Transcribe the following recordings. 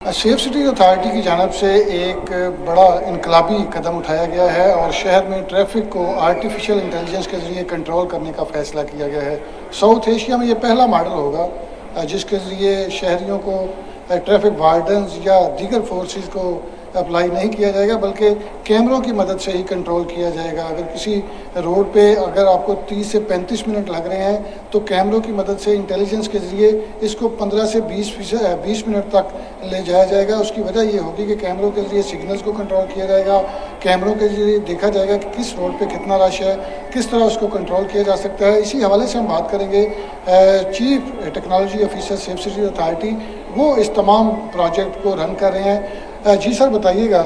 Safe city authority की जानब से एक बड़ा इनकलाबी कदम उठाया गया है और शहर में ट्रैफिक को आर्टिफिशियल इंटेलिजेंस के ज़रिए कंट्रोल करने का फ़ैसला किया गया है। साउथ एशिया में ये पहला मॉडल होगा जिसके ज़रिए शहरियों को ट्रैफिक वार्डन्स या दीगर फोर्सेस को अप्लाई नहीं किया जाएगा, बल्कि कैमरों की मदद से ही कंट्रोल किया जाएगा। अगर किसी रोड पे अगर आपको 30 से 35 मिनट लग रहे हैं तो कैमरों की मदद से इंटेलिजेंस के ज़रिए इसको 15 से 20 मिनट तक ले जाया जाएगा। उसकी वजह ये होगी कि कैमरों के ज़रिए सिग्नल्स को कंट्रोल किया जाएगा, कैमरों के ज़रिए देखा जाएगा कि किस रोड पे कितना रश है, किस तरह उसको कंट्रोल किया जा सकता है। इसी हवाले से हम बात करेंगे chief technology officer safe city authority, वो इस तमाम प्रोजेक्ट को रन कर रहे हैं। जी सर, बताइएगा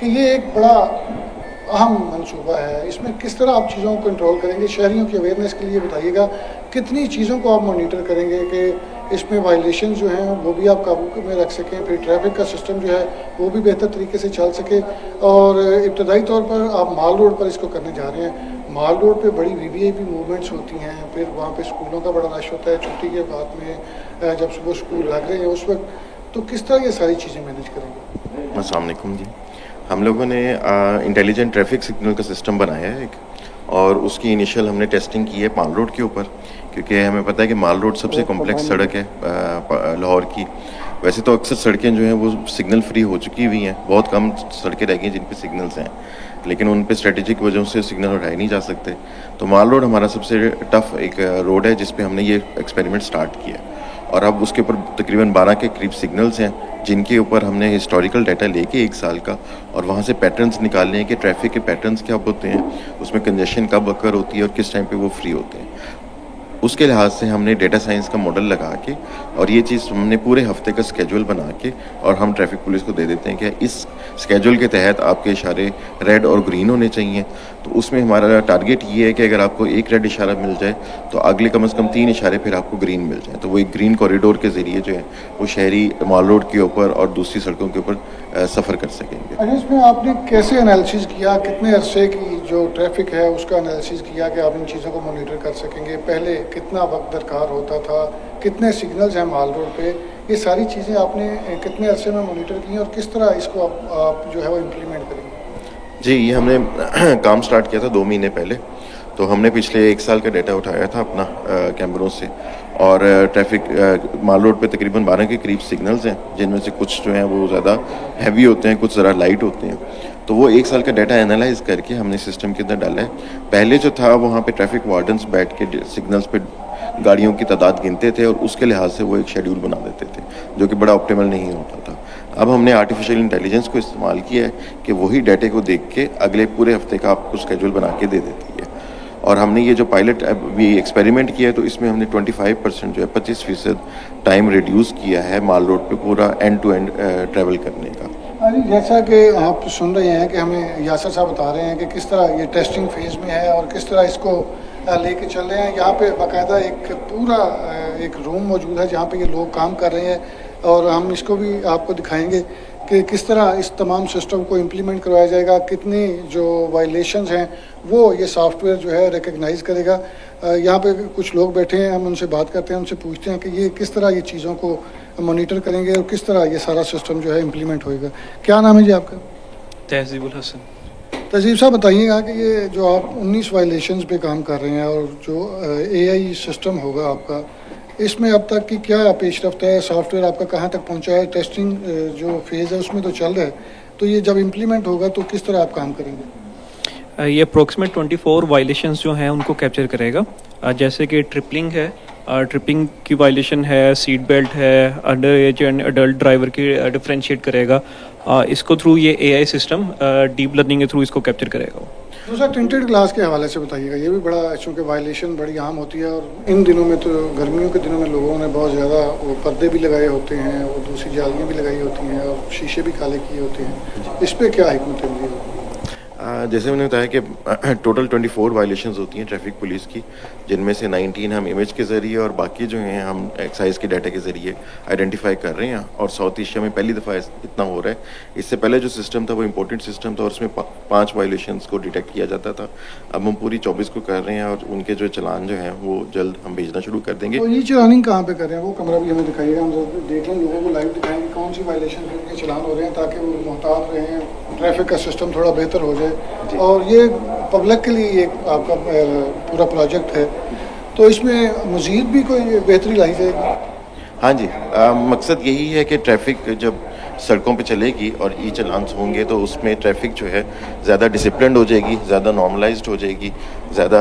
कि ये एक बड़ा अहम मंसूबा है, इसमें किस तरह आप चीज़ों को कंट्रोल करेंगे? शहरियों की अवेयरनेस के लिए बताइएगा कितनी चीज़ों को आप मॉनिटर करेंगे कि इसमें वायलेशन जो हैं वो भी आप काबू में रख सकें, फिर ट्रैफिक का सिस्टम जो है वो भी बेहतर तरीके से चल सके। और इब्तदाई तौर पर आप माल रोड पर इसको करने जा रहे हैं। माल रोड पे बड़ी वीवीआईपी मूवमेंट्स होती हैं, फिर वहाँ पे स्कूलों का बड़ा रश होता है छुट्टी के बाद में, जब सुबह स्कूल लग रहे हैं उस वक्त, तो किस तरह ये सारी चीज़ें मैनेज करेंगे? अस्सलाम वालेकुम जी। हम लोगों ने इंटेलिजेंट ट्रैफिक सिग्नल का सिस्टम बनाया है एक, और उसकी इनिशियल हमने टेस्टिंग की है माल रोड के ऊपर, क्योंकि हमें पता है कि माल रोड सबसे कॉम्प्लेक्स सड़क है लाहौर की। वैसे तो अक्सर सड़कें जो हैं वो सिग्नल फ्री हो चुकी हुई हैं, बहुत कम सड़कें रह गई हैं जिन पे सिग्नल्स हैं, लेकिन उन पे स्ट्रेटेजिक वजहों से सिग्नल हटाए नहीं जा सकते। तो माल रोड हमारा सबसे टफ एक रोड है जिस पे हमने ये एक्सपेरिमेंट स्टार्ट किया, और अब उसके ऊपर तकरीबन 12 के करीब सिग्नल्स हैं जिनके ऊपर हमने हिस्टोरिकल डाटा लेके 1 साल का, और वहाँ से पैटर्न्स निकालने हैं कि ट्रैफिक के पैटर्न्स क्या होते हैं, उसमें कंजेशन कब अकर होती है और किस टाइम पे वो फ्री होते हैं। उसके लिहाज से हमने डेटा साइंस का मॉडल लगा के, और ये चीज़ हमने पूरे हफ्ते का स्केड्यूल बना के और हम ट्रैफिक पुलिस को दे देते हैं कि इस स्केड्यूल के तहत आपके इशारे रेड और ग्रीन होने चाहिए। तो उसमें हमारा टारगेट ये है कि अगर आपको एक रेड इशारा मिल जाए तो अगले कम से कम 3 इशारे फिर आपको ग्रीन मिल जाए, तो वो एक ग्रीन कॉरिडोर के ज़रिए जो है वो शहरी माल रोड के ऊपर और दूसरी सड़कों के ऊपर सफ़र कर सकेंगे। अगर इसमें आपने कैसे एनालिसिस किया, कितने अरसे की जो ट्रैफिक है उसका एनालिसिस किया कि आप इन चीज़ों को मॉनिटर कर सकेंगे? पहले कितना वक्त दरकार होता था, कितने सिग्नल्स हैं माल रोड पे, ये सारी चीज़ें आपने कितने अरसे में मॉनिटर की और किस तरह इसको आप जो है वो इम्प्लीमेंट करेंगे? जी, ये हमने काम स्टार्ट किया था 2 महीने पहले। तो हमने पिछले 1 साल का डाटा उठाया था अपना कैमरों से, और ट्रैफिक माल रोड पे तकरीबन 12 के करीब सिग्नल्स हैं, जिनमें से कुछ जो हैं वो ज़्यादा हैवी होते हैं, कुछ ज़रा लाइट होते हैं। तो वो 1 साल का डाटा एनालाइज करके हमने सिस्टम के अंदर डाला है। पहले जो था वहाँ पे ट्रैफिक वार्डन्स बैठ के सिग्नल्स पे गाड़ियों की तादाद गिनते थे और उसके लिहाज से वो एक शेड्यूल बना देते थे, जो कि बड़ा ऑप्टिमल नहीं होता था। अब हमने आर्टिफिशियल इंटेलिजेंस को इस्तेमाल किया है कि वही डाटे को देख के अगले पूरे हफ्ते का आपको शेड्यूल बना के दे देती है। और हमने ये जो पायलट अभी एक्सपेरिमेंट किया है, तो इसमें हमने 25% जो है 25% टाइम रिड्यूस किया है माल रोड पे पूरा एंड टू एंड ट्रैवल करने का। जैसा कि आप सुन रहे हैं कि हमें यासर साहब बता रहे हैं कि किस तरह ये टेस्टिंग फेज़ में है और किस तरह इसको लेके चल रहे हैं। यहाँ पे बाकायदा एक पूरा एक रूम मौजूद है जहाँ पे ये लोग काम कर रहे हैं, और हम इसको भी आपको दिखाएंगे कि किस तरह इस तमाम सिस्टम को इम्प्लीमेंट करवाया जाएगा, कितनी जो वायलेशंस हैं वो ये सॉफ्टवेयर जो है रिकग्नाइज़ करेगा। यहाँ पे कुछ लोग बैठे हैं, हम उनसे बात करते हैं, उनसे पूछते हैं कि ये किस तरह ये चीज़ों को मॉनिटर करेंगे और किस तरह ये सारा सिस्टम जो है इम्प्लीमेंट होएगा। क्या नाम है जी आपका? तहजीबुल हसन। तहजीब साहब, बताइएगा कि ये जो आप 19 वायलेशंस पे काम कर रहे हैं और जो AI सिस्टम होगा आपका, इसमें अब तक की क्या पेशरफ्त है, सॉफ्टवेयर आपका कहाँ तक पहुँचा है? टेस्टिंग जो फेज़ है उसमें तो चल रहा है, तो ये जब इम्प्लीमेंट होगा तो किस तरह आप काम करेंगे? ये अप्रोक्सीमेट 24 वायलेशंस जो हैं उनको कैप्चर करेगा, जैसे कि ट्रिपलिंग है, ट्रिपिंग की वायलेशन है, सीट बेल्ट है, under as and adult driver की डिफरेंशिएट करेगा। इसको थ्रू ये AI सिस्टम डीप लर्निंग के थ्रू इसको कैप्चर करेगा। दूसरा टिंटेड ग्लास के हवाले से बताइएगा, ये भी बड़ा, चूँकि वायलेशन बड़ी आम होती है और इन दिनों में तो गर्मियों के दिनों में लोगों ने बहुत ज़्यादा वो पर्दे भी लगाए होते हैं और दूसरी जालियाँ भी लगाई होती हैं और शीशे भी काले किए होते हैं, इस पर क्या हिकमत अमली होगी? जैसे मैंने बताया कि टोटल 24 वायलेशंस होती हैं ट्रैफिक पुलिस की, जिनमें से 19 हम इमेज के ज़रिए और बाकी जो हैं हम एक्साइज के डाटा के ज़रिए आइडेंटिफाई कर रहे हैं। और साउथ एशिया में पहली दफ़ा इतना हो रहा है। इससे पहले जो सिस्टम था वो इम्पोर्टेंट सिस्टम था और उसमें 5 वायलेशंस को डिटेक्ट किया जाता था। अब हम पूरी 24 को कर रहे हैं और उनके जो चालान जो हैं वो जल्द हम भेजना शुरू कर देंगे। तो ये चलानिंग कहाँ पे कर रहे हैं, वो कमरा भी हमें दिखाइएगा, हम देख लें, लोगों को लाइव दिखाएंगे कौन सी वायलेशन के चलान हो रहे हैं, ताकि वो मुहतात रहें, ट्रैफिक का सिस्टम थोड़ा बेहतर हो जाए। और ये पब्लिक के लिए एक आपका पूरा प्रोजेक्ट है, तो इसमें मज़ीद भी कोई बेहतरी लाई जाएगी? हाँ जी, मकसद यही है कि ट्रैफिक जब सड़कों पे चलेगी और ई चलान्स होंगे तो उसमें ट्रैफिक जो है ज़्यादा डिसिप्लिन्ड हो जाएगी, ज़्यादा नॉर्मलाइज्ड हो जाएगी, ज़्यादा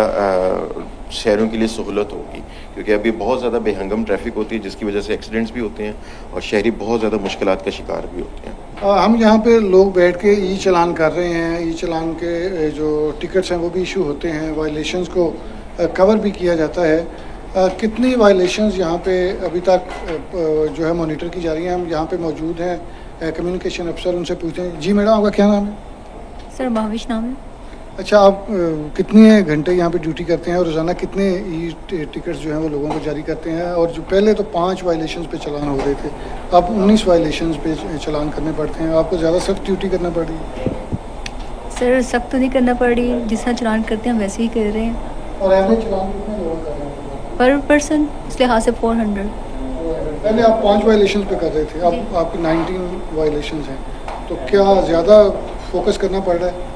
शहरों के लिए सहूलत होगी। क्योंकि अभी बहुत ज़्यादा बेहंगम ट्रैफिक होती है जिसकी वजह से एक्सीडेंट्स भी होते हैं और शहरी बहुत ज़्यादा मुश्किलात का शिकार भी होते हैं। हम यहाँ पे लोग बैठ के ई चलान कर रहे हैं, ई चलान के जो टिकट्स हैं वो भी इशू होते हैं, वायलेशंस को कवर भी किया जाता है। कितनी वायलेशंस यहाँ पे अभी तक जो है मॉनिटर की जा रही हैं? हम यहाँ पे मौजूद हैं कम्युनिकेशन अफसर, उनसे पूछते हैं। जी मैडम, आपका क्या नाम है? सर महाविश नाम है। अच्छा, आप कितने घंटे यहाँ पे ड्यूटी करते हैं और रोज़ाना कितने ई टिकट्स जो हैं वो लोगों को जारी करते हैं? और जो पहले तो 5 वायलेशंस पे चलान हो रहे थे, अब 19 वायलेशंस पे चलान करने पड़ते हैं, आपको ज़्यादा सख्त ड्यूटी करना पड़ रही है? सर सख्त तो नहीं करना पड़ रही, जिस तरह चलान करते हैं वैसे ही कर रहे हैं। और एवरेज चलान कितने लोग कर रहे हैं पर पर्सन इस लिहाज से 400। पहले आप 5 वायलेशंस पे कर रहे थे, अब आपकी 19 वायलेशंस हैं, तो क्या ज़्यादा फोकस करना पड़ रहा है?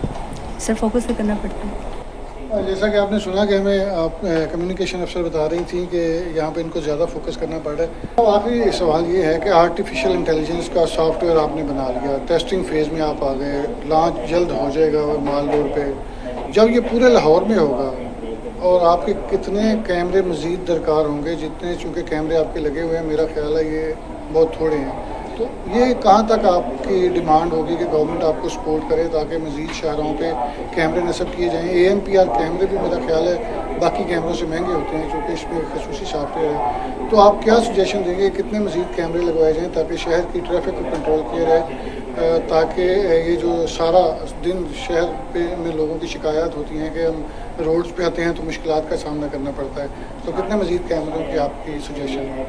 सर फोकस तो करना पड़ता है। जैसा कि आपने सुना कि हमें आप कम्युनिकेशन अफसर बता रही थी कि यहाँ पे इनको ज़्यादा फोकस करना पड़ रहा है। तो आखिरी सवाल ये है कि आर्टिफिशियल इंटेलिजेंस का सॉफ्टवेयर आपने बना लिया, टेस्टिंग फेज़ में आप आ गए, लॉन्च जल्द हो जाएगा माल रोड पे, जब ये पूरे लाहौर में होगा और आपके कितने कैमरे मज़ीद दरकार होंगे? जितने चूँकि कैमरे आपके लगे हुए हैं, मेरा ख्याल है ये बहुत थोड़े हैं, तो ये कहाँ तक आपकी डिमांड होगी कि गवर्नमेंट आपको सपोर्ट करे ताकि मज़ीद शहरों पे कैमरे नस्ब किए जाएँ? ANPR कैमरे भी मेरा ख्याल है बाकी कैमरों से महंगे होते हैं क्योंकि इसमें खसूसी सॉफ्टवेयर है। तो आप क्या सजेशन देंगे, कितने मज़ीद कैमरे लगवाए जाएँ ताकि शहर की ट्रैफिक को कंट्रोल किया जाए, ताकि ये जो सारा दिन शहर पे में लोगों की शिकायत होती हैं कि हम रोड्स पे आते हैं तो मुश्किलात का सामना करना पड़ता है, तो कितने मज़ीद कैमरों की आपकी सजेशन है?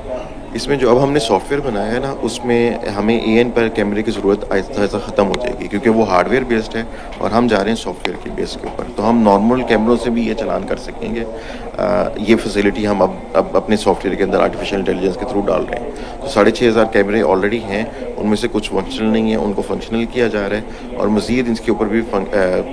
इसमें जो अब हमने सॉफ्टवेयर बनाया है ना, उसमें हमें ANPR कैमरे की ज़रूरत आहिस्ता आहिस्ता ख़त्म हो जाएगी क्योंकि वो हार्डवेयर बेस्ड है और हम जा रहे हैं सॉफ्टवेयर की बेस के ऊपर। तो हम नॉर्मल कैमरों से भी ये चलान कर सकेंगे। ये फैसिलिटी हम अब अपने सॉफ्टवेयर के अंदर आर्टिफिशियल इंटेलिजेंस के थ्रू डाल रहे हैं। तो 6500 कैमरे ऑलरेडी हैं, उनमें से कुछ फंक्शनल नहीं है, उनको फंक्शनल किया जा रहा है और मज़ीद इसके ऊपर भी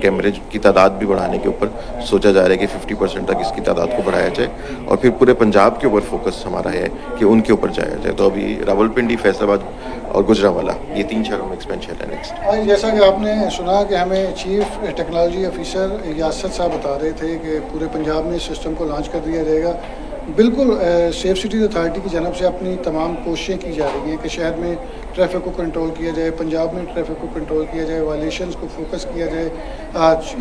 कैमरे की तादाद भी बढ़ाने के ऊपर सोचा जा रहा है कि 50% तक इसकी तादाद को बढ़ाया जाए और फिर पूरे पंजाब के ऊपर फोकस हमारा है कि उनके ऊपर जाया जाए। तो अभी रावलपिंडी, फैसलाबाद और गुजरांवाला, ये 3 शहरों में एक्सपेंशन है नेक्स्ट। जैसा कि आपने सुना कि हमें चीफ टेक्नोलॉजी ऑफिसर यासर साहब बता रहे थे कि पूरे पंजाब में इस सिस्टम को लॉन्च कर दिया जाएगा। बिल्कुल सेफ सिटीज़ अथॉरिटी की जानब से अपनी तमाम कोशिशें की जा रही हैं कि शहर में ट्रैफिक को कंट्रोल किया जाए, पंजाब में ट्रैफिक को कंट्रोल किया जाए, वायलेशंस को फोकस किया जाए,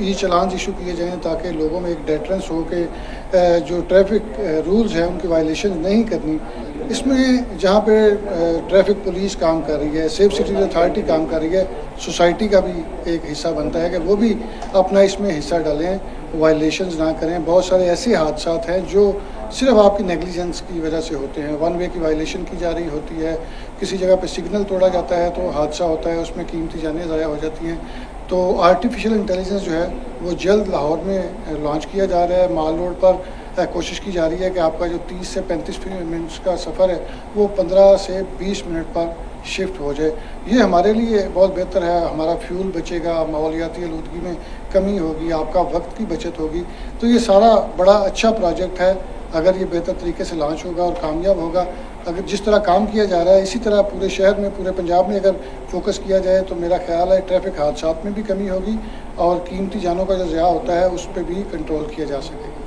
ई चलान इशू किए जाएँ ताकि लोगों में एक डेटरेंस हो कि जो ट्रैफिक रूल्स हैं उनकी वायलेशन नहीं करनी। इसमें जहाँ पे ट्रैफिक पुलिस काम कर रही है, सेफ सिटीज़ अथॉरिटी काम कर रही है, सोसाइटी का भी एक हिस्सा बनता है कि वो भी अपना इसमें हिस्सा डालें, वायलेशंस ना करें। बहुत सारे ऐसे हादसात हैं जो सिर्फ आपकी नेग्लिजेंस की वजह से होते हैं। 1 वे की वायलेशन की जा रही होती है, किसी जगह पे सिग्नल तोड़ा जाता है तो हादसा होता है, उसमें कीमती जानें ज़ाया हो जाती हैं। तो आर्टिफिशियल इंटेलिजेंस जो है वो जल्द लाहौर में लॉन्च किया जा रहा है। माल रोड पर कोशिश की जा रही है कि आपका जो 30 से 35 मिनट्स का सफ़र है वो 15 से 20 मिनट पर शिफ्ट हो जाए। ये हमारे लिए बहुत बेहतर है, हमारा फ्यूल बचेगा, माहौलियाती आलूदगी में कमी होगी, आपका वक्त की बचत होगी। तो ये सारा बड़ा अच्छा प्रोजेक्ट है। अगर ये बेहतर तरीके से लॉन्च होगा और कामयाब होगा, अगर जिस तरह काम किया जा रहा है इसी तरह पूरे शहर में, पूरे पंजाब में अगर फोकस किया जाए तो मेरा ख्याल है ट्रैफिक हादसात में भी कमी होगी और कीमती जानों का जो ज़िया होता है उस पर भी कंट्रोल किया जा सकेगा।